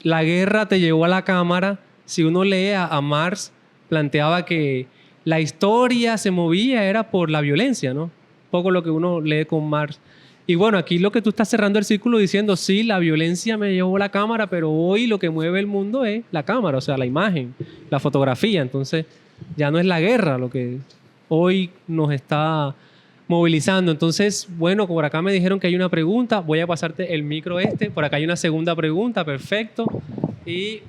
La guerra te llevó a la cámara. Si uno lee a Marx, planteaba que la historia se movía era por la violencia, ¿no? Un poco lo que uno lee con Marx. Y bueno, aquí lo que tú estás cerrando el círculo diciendo, sí, la violencia me llevó a la cámara, pero hoy lo que mueve el mundo es la cámara, o sea, la imagen, la fotografía. Entonces, ya no es la guerra lo que hoy nos está movilizando. Entonces, bueno, por acá me dijeron que hay una pregunta. Voy a pasarte el micro este. Por acá hay una segunda pregunta. Perfecto. Y...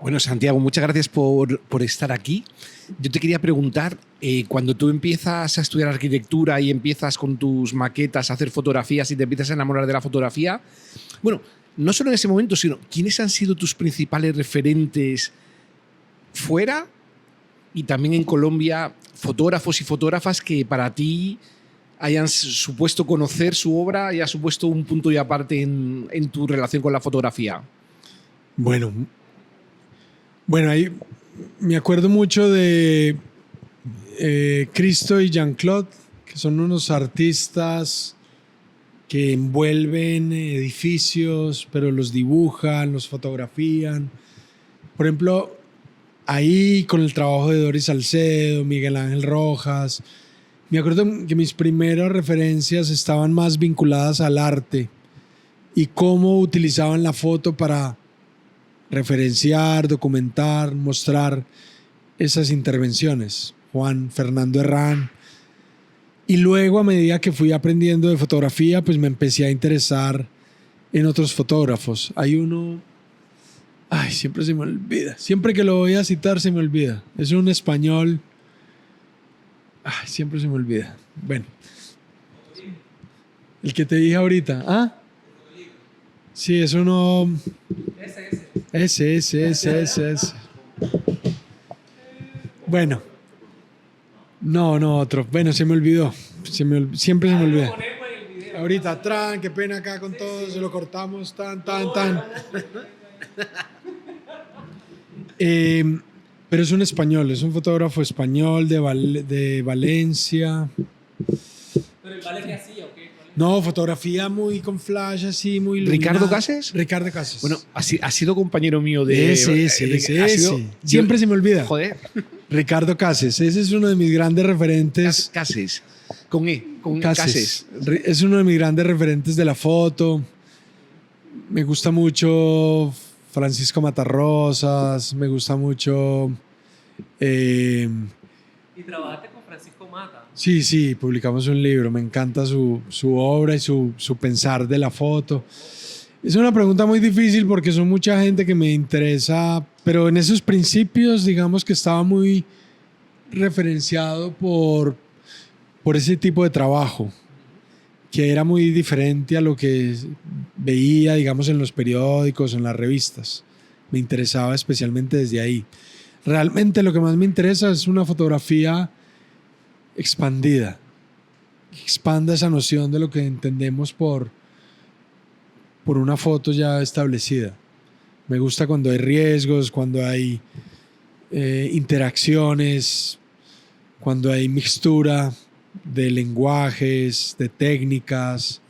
Bueno, Santiago, muchas gracias por estar aquí. Yo te quería preguntar, cuando tú empiezas a estudiar arquitectura y empiezas con tus maquetas a hacer fotografías y te empiezas a enamorar de la fotografía, bueno, no solo en ese momento, sino ¿quiénes han sido tus principales referentes fuera y también en Colombia, fotógrafos y fotógrafas que para ti hayan supuesto conocer su obra y ha supuesto un punto y aparte en tu relación con la fotografía? Bueno, ahí me acuerdo mucho de Cristo y Jean-Claude, que son unos artistas que envuelven edificios, pero los dibujan, los fotografían. Por ejemplo, ahí con el trabajo de Doris Salcedo, Miguel Ángel Rojas, me acuerdo que mis primeras referencias estaban más vinculadas al arte y cómo utilizaban la foto para referenciar, documentar, mostrar esas intervenciones. Juan Fernando Herrán. Y luego, a medida que fui aprendiendo de fotografía, pues me empecé a interesar en otros fotógrafos. Hay uno... Ay, siempre se me olvida. Siempre que lo voy a citar se me olvida. Es un español... Ay, siempre se me olvida. Bueno. El que te dije ahorita. ¿Ah? Sí, es uno... Ese. Bueno. No, otro. Bueno, se me olvidó. Siempre se me olvida. Ahorita, qué pena acá con todos. Se lo cortamos, tan. Pero es un español, es un fotógrafo español de Valencia. ¿Pero el vale que hacía o qué? No, fotografía muy con flash, así, muy ¿Ricardo iluminada. Cases? Ricardo Cases. Bueno, ha sido compañero mío de... Ese. ha sido- Siempre se me olvida. Joder. Ricardo Cases, ese es uno de mis grandes referentes. Cases. Con E. Con Cases. Cases. Es uno de mis grandes referentes de la foto. Me gusta mucho Francisco Matarrosas, me gusta mucho... Y trabajaste con Francisco Mata. sí, publicamos un libro. Me encanta su obra y su pensar de la foto. Es una pregunta muy difícil porque son mucha gente que me interesa, pero en esos principios, digamos que estaba muy referenciado por ese tipo de trabajo, que era muy diferente a lo que veía, digamos, en los periódicos, en las revistas. Me interesaba especialmente desde ahí. Realmente lo que más me interesa es una fotografía expandida, que expanda esa noción de lo que entendemos por una foto ya establecida. Me gusta cuando hay riesgos, cuando hay interacciones, cuando hay mixtura de lenguajes, de técnicas.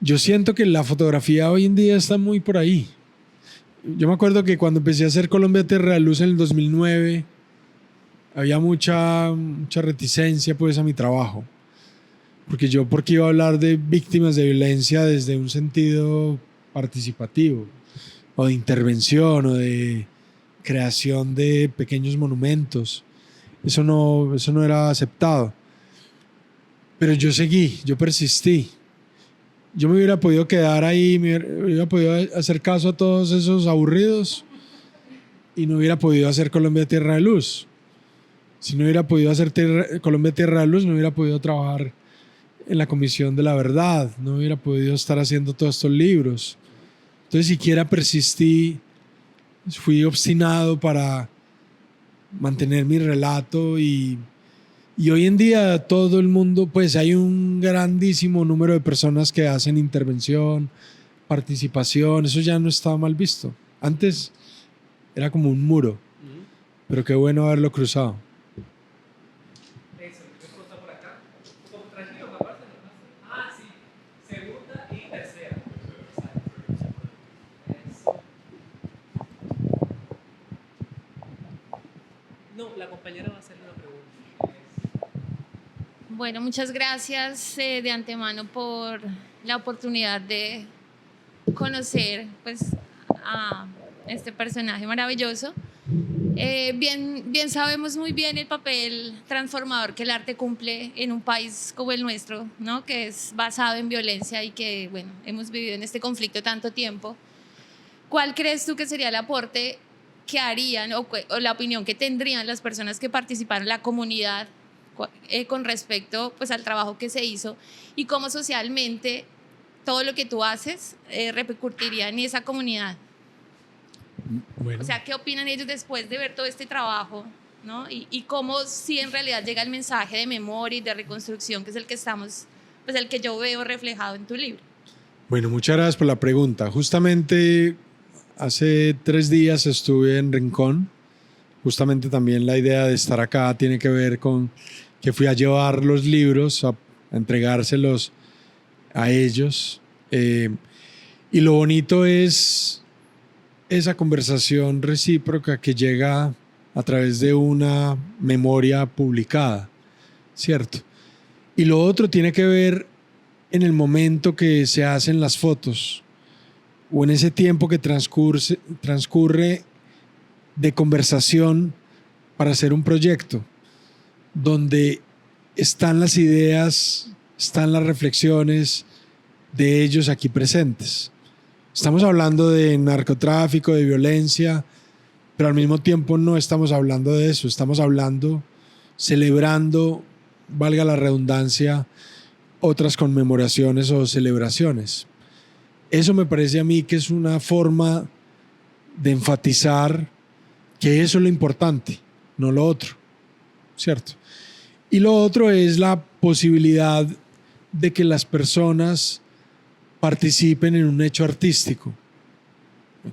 Yo siento que la fotografía hoy en día está muy por ahí. Yo me acuerdo que cuando empecé a hacer Colombia Tierra de Luz en el 2009, había mucha reticencia pues a mi trabajo. Porque iba a hablar de víctimas de violencia desde un sentido participativo, o de intervención, o de creación de pequeños monumentos. Eso no era aceptado. Pero yo seguí, yo persistí. Yo me hubiera podido quedar ahí, me hubiera podido hacer caso a todos esos aburridos y no hubiera podido hacer Colombia Tierra de Luz. Si no hubiera podido hacer Colombia Tierra de Luz, no hubiera podido trabajar en la Comisión de la Verdad, no hubiera podido estar haciendo todos estos libros. Entonces siquiera persistí, fui obstinado para mantener mi relato y hoy en día todo el mundo, pues hay un grandísimo número de personas que hacen intervención, participación, eso ya no estaba mal visto. Antes era como un muro, pero qué bueno haberlo cruzado. Eso, respuesta por acá. Tranquilo, capaz. Ah, sí. Segunda y tercera. Eso. No, la compañera va a hacerle una pregunta. Bueno, muchas gracias de antemano por la oportunidad de conocer pues, a este personaje maravilloso. Bien sabemos muy bien el papel transformador que el arte cumple en un país como el nuestro, ¿no? Que es basado en violencia y que, bueno, hemos vivido en este conflicto tanto tiempo. ¿Cuál crees tú que sería el aporte que harían o la opinión que tendrían las personas que participaron en la comunidad con respecto pues, al trabajo que se hizo y cómo socialmente todo lo que tú haces repercutiría en esa comunidad? Bueno. O sea, ¿qué opinan ellos después de ver todo este trabajo? ¿No? Y cómo si en realidad llega el mensaje de memoria y de reconstrucción, que es el que pues el que yo veo reflejado en tu libro. Bueno, muchas gracias por la pregunta. Justamente hace 3 días estuve en Rincón. Justamente también la idea de estar acá tiene que ver con que fui a llevar los libros, a entregárselos a ellos. Y lo bonito es esa conversación recíproca que llega a través de una memoria publicada, ¿cierto? Y lo otro tiene que ver en el momento que se hacen las fotos o en ese tiempo que transcurre de conversación para hacer un proyecto, donde están las ideas, están las reflexiones de ellos aquí presentes. Estamos hablando de narcotráfico, de violencia, pero al mismo tiempo no estamos hablando de eso, estamos hablando, celebrando, valga la redundancia, otras conmemoraciones o celebraciones. Eso me parece a mí que es una forma de enfatizar que eso es lo importante, no lo otro, ¿cierto? Y lo otro es la posibilidad de que las personas participen en un hecho artístico,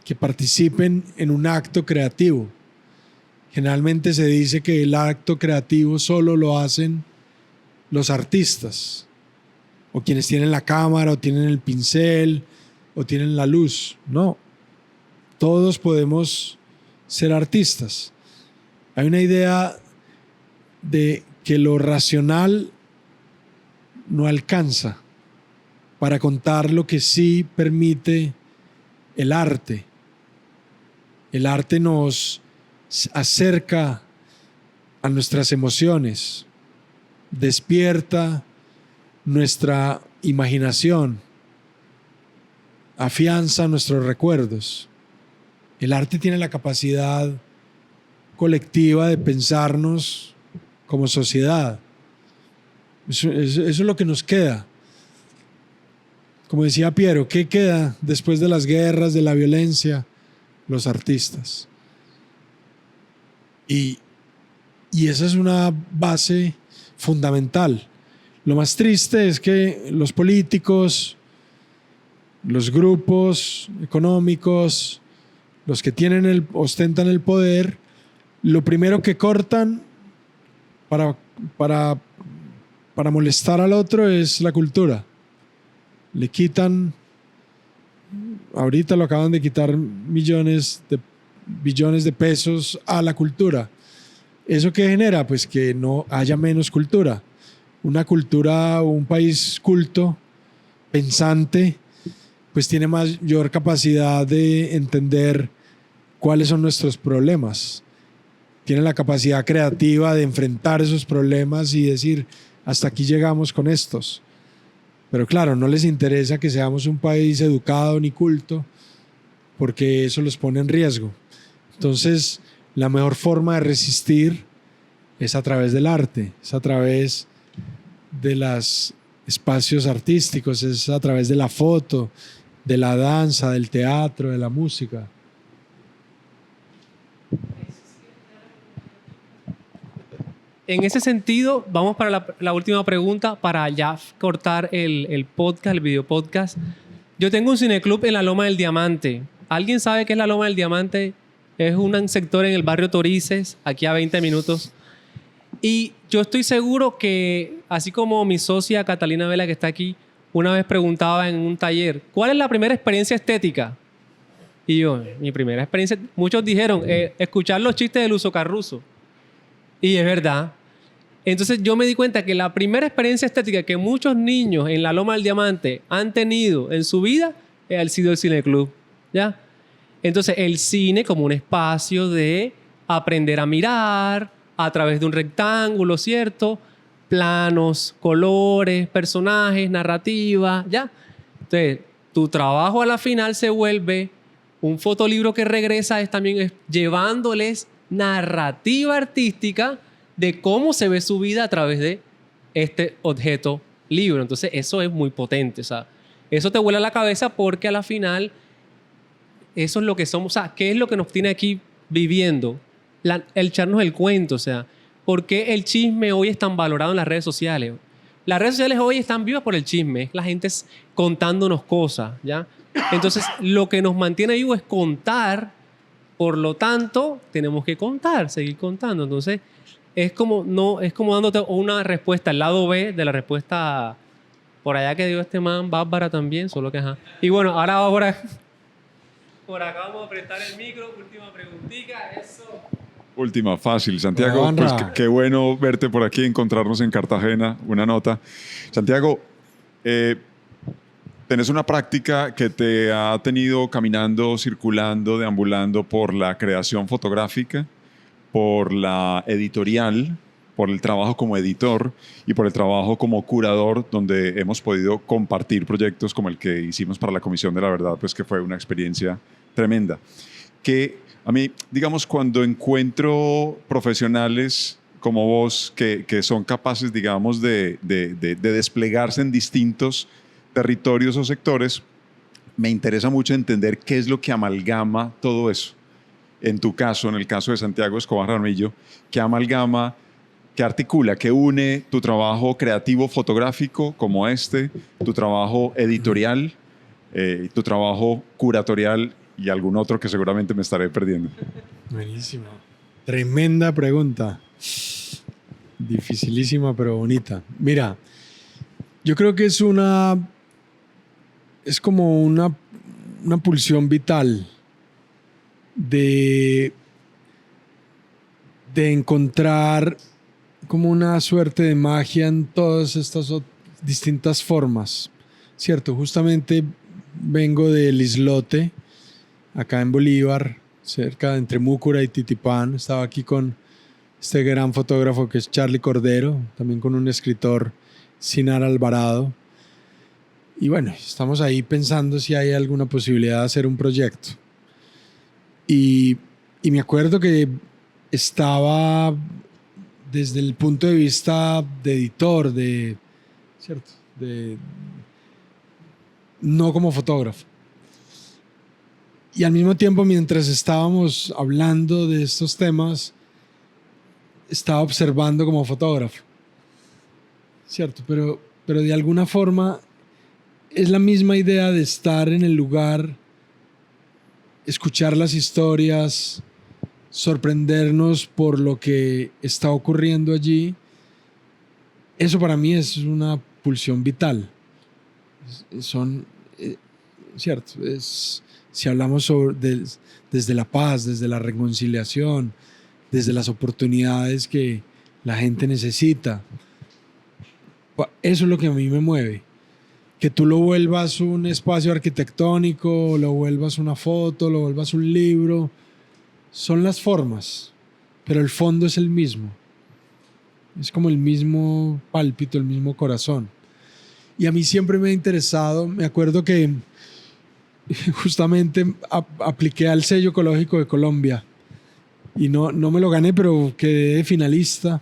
que participen en un acto creativo. Generalmente se dice que el acto creativo solo lo hacen los artistas, o quienes tienen la cámara, o tienen el pincel, o tienen la luz. No, todos podemos ser artistas. Hay una idea de que lo racional no alcanza para contar lo que sí permite el arte. El arte nos acerca a nuestras emociones, despierta nuestra imaginación, afianza nuestros recuerdos. El arte tiene la capacidad colectiva de pensarnos como sociedad. Eso es lo que nos queda. Como decía Piero, ¿qué queda después de las guerras, de la violencia? Los artistas. Y esa es una base fundamental. Lo más triste es que los políticos, los grupos económicos, los que ostentan el poder, lo primero que cortan para molestar al otro es la cultura. Le quitan, ahorita lo acaban de quitar billones de pesos a la cultura. ¿Eso qué genera? Pues que no haya menos cultura. Una cultura, un país culto, pensante, pues tiene mayor capacidad de entender cuáles son nuestros problemas. Tiene la capacidad creativa de enfrentar esos problemas y decir, hasta aquí llegamos con estos. Pero claro, no les interesa que seamos un país educado ni culto, porque eso los pone en riesgo. Entonces, la mejor forma de resistir es a través del arte, es a través de los espacios artísticos, es a través de la foto, de la danza, del teatro, de la música. En ese sentido, vamos para la última pregunta para ya cortar el podcast, el video podcast. Yo tengo un cineclub en la Loma del Diamante. ¿Alguien sabe qué es la Loma del Diamante? Es un sector en el barrio Torices, aquí a 20 minutos. Y yo estoy seguro que, así como mi socia Catalina Vela, que está aquí, una vez preguntaba en un taller, ¿cuál es la primera experiencia estética? Y yo, mi primera experiencia, muchos dijeron, escuchar los chistes de Luzo Carruso. Y es verdad. Entonces yo me di cuenta que la primera experiencia estética que muchos niños en la Loma del Diamante han tenido en su vida ha sido el cineclub, ¿ya? Entonces el cine como un espacio de aprender a mirar a través de un rectángulo, ¿cierto? Planos, colores, personajes, narrativa, ¿ya? Entonces tu trabajo a la final se vuelve un fotolibro que regresa también llevándoles narrativa artística de cómo se ve su vida a través de este objeto libro. Entonces eso es muy potente, o sea, eso te vuela la cabeza porque a la final eso es lo que somos, o sea, ¿qué es lo que nos tiene aquí viviendo? El echarnos el cuento, o sea, ¿por qué el chisme hoy es tan valorado en las redes sociales? Las redes sociales hoy están vivas por el chisme, la gente es contándonos cosas, ¿ya? Entonces lo que nos mantiene vivo es contar. Por lo tanto, tenemos que contar, seguir contando. Entonces, es como dándote una respuesta, el lado B de la respuesta por allá que dio este man, Bárbara también, solo que ajá. Y bueno, ahora por acá vamos a apretar el micro, última preguntita, eso. Última, fácil. Santiago, pues qué bueno verte por aquí, encontrarnos en Cartagena, una nota. Santiago, tenés una práctica que te ha tenido caminando, circulando, deambulando por la creación fotográfica, por la editorial, por el trabajo como editor y por el trabajo como curador, donde hemos podido compartir proyectos como el que hicimos para la Comisión de la Verdad, pues que fue una experiencia tremenda. Que a mí, digamos, cuando encuentro profesionales como vos que son capaces, digamos, de desplegarse en distintos territorios o sectores, me interesa mucho entender qué es lo que amalgama todo eso. En tu caso, en el caso de Santiago Escobar Jaramillo, ¿qué amalgama, qué articula, qué une tu trabajo creativo fotográfico como este, tu trabajo editorial, tu trabajo curatorial y algún otro que seguramente me estaré perdiendo? Buenísimo. Tremenda pregunta. Dificilísima, pero bonita. Mira, Yo creo que es como una pulsión vital de encontrar como una suerte de magia en todas estas distintas formas, ¿cierto? Justamente vengo del islote, acá en Bolívar, cerca entre Múcura y Titipán. Estaba aquí con este gran fotógrafo que es Charlie Cordero, también con un escritor, Sinar Alvarado. Y bueno, estamos ahí pensando si hay alguna posibilidad de hacer un proyecto. Y me acuerdo que estaba desde el punto de vista de editor, ¿cierto? No como fotógrafo. Y al mismo tiempo, mientras estábamos hablando de estos temas, estaba observando como fotógrafo, ¿cierto? Pero de alguna forma es la misma idea de estar en el lugar, escuchar las historias, sorprendernos por lo que está ocurriendo allí. Eso para mí es una pulsión vital. ¿Cierto? Si hablamos desde la paz, desde la reconciliación, desde las oportunidades que la gente necesita. Eso es lo que a mí me mueve. Que tú lo vuelvas un espacio arquitectónico, lo vuelvas una foto, lo vuelvas un libro. Son las formas, pero el fondo es el mismo. Es como el mismo pálpito, el mismo corazón. Y a mí siempre me ha interesado, me acuerdo que justamente apliqué al sello ecológico de Colombia y no me lo gané, pero quedé de finalista.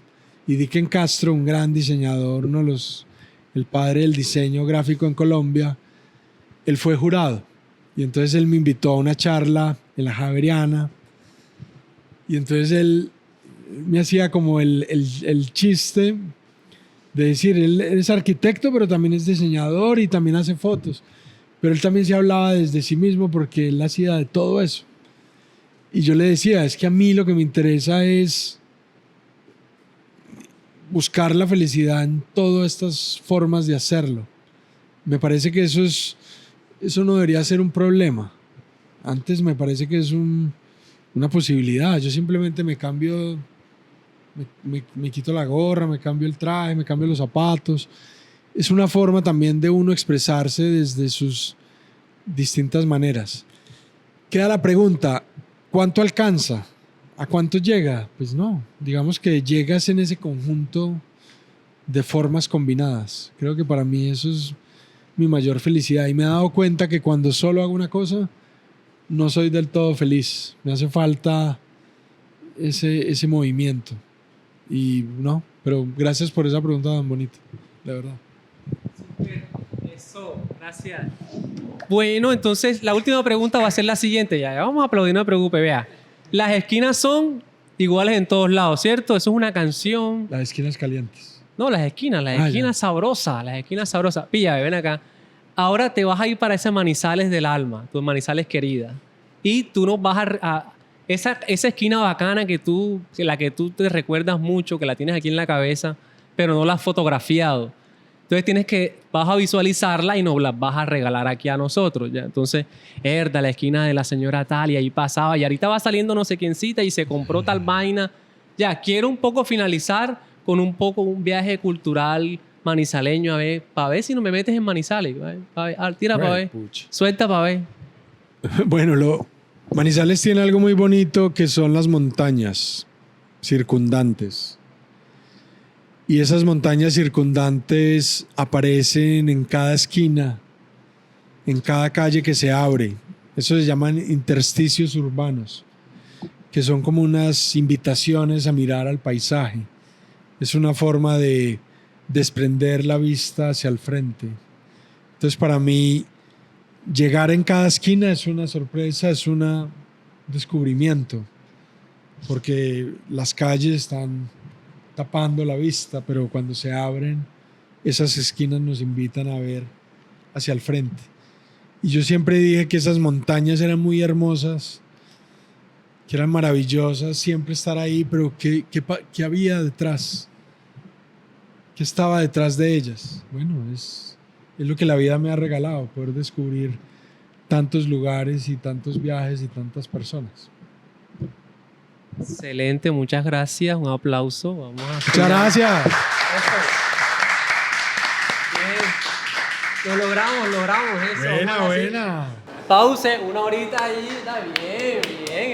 Y Dicken Castro, un gran diseñador, el padre del diseño gráfico en Colombia, él fue jurado. Y entonces él me invitó a una charla en la Javeriana. Y entonces él me hacía como el chiste de decir, él es arquitecto, pero también es diseñador y también hace fotos. Pero él también se hablaba desde sí mismo porque él hacía de todo eso. Y yo le decía, es que a mí lo que me interesa es buscar la felicidad en todas estas formas de hacerlo. Me parece que eso no debería ser un problema. Antes me parece que es una posibilidad. Yo simplemente me cambio, me quito la gorra, me cambio el traje, me cambio los zapatos. Es una forma también de uno expresarse desde sus distintas maneras. Queda la pregunta, ¿cuánto alcanza? ¿A cuánto llega? Pues no, digamos que llegas en ese conjunto de formas combinadas. Creo que para mí eso es mi mayor felicidad y me he dado cuenta que cuando solo hago una cosa no soy del todo feliz. Me hace falta ese movimiento. Y no, pero gracias por esa pregunta tan bonita, de verdad. Eso, gracias. Bueno, entonces la última pregunta va a ser la siguiente. Ya vamos a aplaudir, no me preocupe, vea. Las esquinas son iguales en todos lados, ¿cierto? Eso es una canción. Las esquinas calientes. No, las esquinas sabrosas, las esquinas sabrosas. Pilla, ven acá. Ahora te vas a ir para ese Manizales del alma, tus Manizales querida. Y tú nos vas a esa esquina bacana la que tú te recuerdas mucho, que la tienes aquí en la cabeza, pero no la has fotografiado. Entonces vas a visualizarla y nos la vas a regalar aquí a nosotros, ¿ya? Entonces, la esquina de la señora tal, y ahí pasaba, y ahorita va saliendo no sé quiéncita y se compró tal vaina. Ya, quiero un poco finalizar con un viaje cultural manizaleño, para ver si no me metes en Manizales. Tira para ver. Suelta para ver. Bueno, Manizales tiene algo muy bonito que son las montañas circundantes. Y esas montañas circundantes aparecen en cada esquina, en cada calle que se abre. Eso se llaman intersticios urbanos, que son como unas invitaciones a mirar al paisaje. Es una forma de desprender la vista hacia el frente. Entonces, para mí, llegar en cada esquina es una sorpresa, es un descubrimiento, porque las calles están tapando la vista, pero cuando se abren, esas esquinas nos invitan a ver hacia el frente. Y yo siempre dije que esas montañas eran muy hermosas, que eran maravillosas, siempre estar ahí, pero ¿qué había detrás? ¿Qué estaba detrás de ellas? Bueno, es lo que la vida me ha regalado, poder descubrir tantos lugares y tantos viajes y tantas personas. Excelente, muchas gracias. Un aplauso. Vamos a Muchas gracias. Bien. Lo logramos eso. Buena, Vamos a hacer- buena. Pause, una horita ahí. Está bien,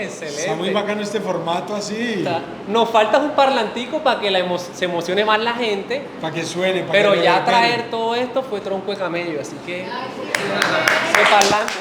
excelente. Está muy bacano este formato así. Nos falta un parlantico para que se emocione más la gente. Para que suene. Pero ya traer todo esto fue tronco de camello, así que ese parlante